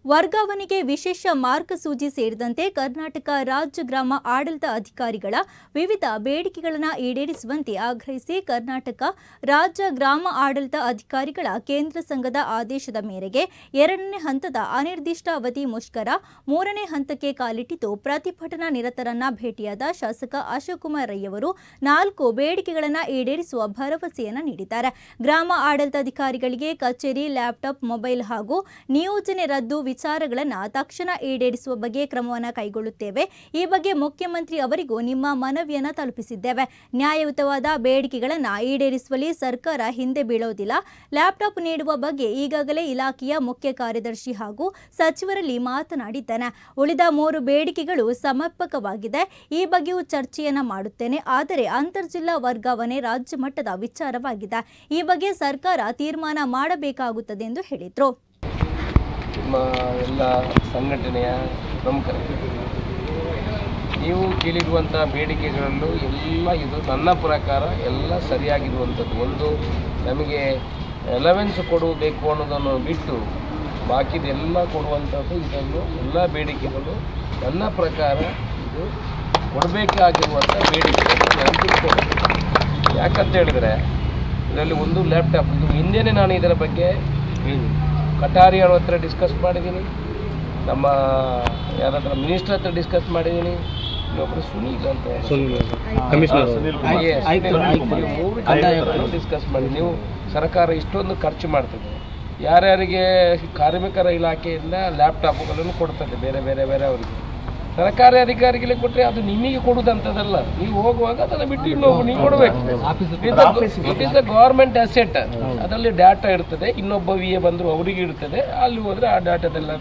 ವರ್ಗಾವಣೆಗೆ ವಿಶೇಷ ಮಾರ್ಗಸೂಚಿ ಸೇರಿದಂತೆ ಕರ್ನಾಟಕ ರಾಜ್ಯ ಗ್ರಾಮ ಆಡಳಿತ ಅಧಿಕಾರಿಗಳ ವಿವಿಧ ಬೇಡಿಕೆಗಳನ್ನು ಈಡೇರಿಸುವಂತೆ ಆಗ್ರಹಿಸಿ ಕರ್ನಾಟಕ ರಾಜ್ಯ ಗ್ರಾಮ ಆಡಳಿತ ಅಧಿಕಾರಿಗಳ ಕೇಂದ್ರ ಸಂಘದ ಆದೇಶದ ಮೇರೆಗೆ 2ನೇ ಹಂತದ ಅನಿರ್ದಿಷ್ಟ ಅವಧಿ ಮುಷ್ಕರ 3ನೇ ಹಂತಕ್ಕೆ ಕಾಲಿಟ್ಟಿದ್ದು ಪ್ರತಿಭಟನಾ ನಿರತರನ್ನ ಭೇಟಿಯಾದ ಶಾಸಕ ಅಶೋಕ್ ಕುಮಾರ್ ರೈ ಅವರು 4 ಬೇಡಿಕೆಗಳನ್ನು ಈಡೇರಿಸುವ ಭರವಸೆಯನ್ನು ನೀಡಿದ್ದಾರೆ. ಗ್ರಾಮ ಆಡಳಿತಾಧಿಕಾರಿಗಳಿಗೆ ಕಚೇರಿ, ಲ್ಯಾಪ್ಟಾಪ್, ಮೊಬೈಲ್ ಹಾಗೂ ನಿಯೋಜನೆ ರದ್ದು ವಿಚಾರಗಳನ್ನು ತಕ್ಷಣ ಈಡೇರಿಸುವ ಬಗ್ಗೆ ಕ್ರಮವನ್ನು ಕೈಗೊಳ್ಳುತ್ತೇವೆ. ಈ ಬಗ್ಗೆ ಮುಖ್ಯಮಂತ್ರಿ ಅವರಿಗೂ ನಿಮ್ಮ ಮನವಿಯನ್ನು ತಲುಪಿಸಿದ್ದೇವೆ. ನ್ಯಾಯಯುತವಾದ ಬೇಡಿಕೆಗಳನ್ನು ಈಡೇರಿಸುವಲ್ಲಿ ಸರ್ಕಾರ ಹಿಂದೆ ಬೀಳೋದಿಲ್ಲ. ಲ್ಯಾಪ್ಟಾಪ್ ನೀಡುವ ಬಗ್ಗೆ ಈಗಾಗಲೇ ಇಲಾಖೆಯ ಮುಖ್ಯ ಕಾರ್ಯದರ್ಶಿ ಹಾಗೂ ಸಚಿವರಲ್ಲಿ ಮಾತನಾಡಿದ್ದೇನೆ. ಉಳಿದ 3 ಬೇಡಿಕೆಗಳು ಸಮರ್ಪಕವಾಗಿದೆ. ಈ ಬಗ್ಗೆಯೂ ಚರ್ಚೆಯನ್ನು ಮಾಡುತ್ತೇನೆ. ಆದರೆ ಅಂತರ್ಜಿಲ್ಲಾ ವರ್ಗಾವಣೆ ರಾಜ್ಯ ಮಟ್ಟದ ವಿಚಾರವಾಗಿದೆ. ಈ ಬಗ್ಗೆ ಸರ್ಕಾರ ತೀರ್ಮಾನ ಮಾಡಬೇಕಾಗುತ್ತದೆ ಎಂದು ಹೇಳಿದರು. ನಿಮ್ಮ ಎಲ್ಲ ಸಂಘಟನೆಯ ಪ್ರಮುಖರಿಗೆ ನೀವು ಕೇಳಿರುವಂಥ ಬೇಡಿಕೆಗಳಲ್ಲೂ ಎಲ್ಲ ಇದು ನನ್ನ ಪ್ರಕಾರ ಎಲ್ಲ ಸರಿಯಾಗಿರುವಂಥದ್ದು. ಒಂದು, ನಮಗೆ ಅಲವೆನ್ಸ್ ಕೊಡಬೇಕು ಅನ್ನೋದನ್ನು ಬಿಟ್ಟು ಬಾಕಿದೆಲ್ಲ ಕೊಡುವಂಥದ್ದು. ಇದನ್ನು ಎಲ್ಲ ಬೇಡಿಕೆಗಳು ನನ್ನ ಪ್ರಕಾರ ಇದು ಕೊಡಬೇಕಾಗಿರುವಂಥ ಬೇಡಿಕೆಗಳನ್ನು ನಾನು ತಿಳ್ಕೊಳ್ತೀನಿ. ಯಾಕಂತ ಹೇಳಿದರೆ ಇದರಲ್ಲಿ ಒಂದು ಲ್ಯಾಪ್ಟಾಪ್, ಇದು ಹಿಂದೆಯೇ ನಾನು ಇದರ ಬಗ್ಗೆ ಕಟಾರಿ ಅವ್ರ ಹತ್ರ ಡಿಸ್ಕಸ್ ಮಾಡಿದ್ದೀನಿ, ನಮ್ಮ ಯಾರತ್ರ ಮಿನಿಸ್ಟರ್ ಹತ್ರ ಡಿಸ್ಕಸ್ ಮಾಡಿದ್ದೀನಿ, ಇನ್ನೊಬ್ಬರು ಸುನೀಲ್ ಅಂತ ಡಿಸ್ಕಸ್ ಮಾಡಿ. ನೀವು ಸರ್ಕಾರ ಇಷ್ಟೊಂದು ಖರ್ಚು ಮಾಡ್ತದೆ, ಯಾರ್ಯಾರಿಗೆ ಕಾರ್ಮಿಕರ ಇಲಾಖೆಯಿಂದ ಲ್ಯಾಪ್ಟಾಪ್ಗಳನ್ನು ಕೊಡ್ತದೆ ಬೇರೆ ಬೇರೆ ಬೇರೆ ಅವರಿಗೆ, ಸರ್ಕಾರಿ ಅಧಿಕಾರಿಗಳಿಗೆ ಕೊಟ್ಟರೆ ಅದು ನಿಮಗೆ ಕೊಡುವುದಂಥದ್ದಲ್ಲ. ನೀವು ಹೋಗುವಾಗ ಅದನ್ನು ಬಿಟ್ಟು ಇನ್ನೊಬ್ಬ ನೀವು ಕೊಡಬೇಕು. It is the government asset. ಅದರಲ್ಲಿ ಡಾಟಾ ಇರ್ತದೆ, ಇನ್ನೊಬ್ಬ ವಿ ಎ ಬಂದರು ಅವರಿಗೆ ಇರ್ತದೆ, ಅಲ್ಲಿ ಹೋದರೆ ಆ ಡಾಟಾದೆಲ್ಲ